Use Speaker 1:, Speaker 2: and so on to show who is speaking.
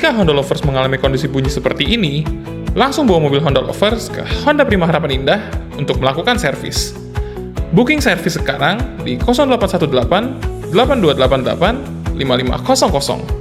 Speaker 1: Jika Honda Lovers mengalami kondisi bunyi seperti ini, langsung bawa mobil Honda Lovers ke Honda Prima Harapan Indah untuk melakukan servis. Booking servis sekarang di 0818 8288 5500.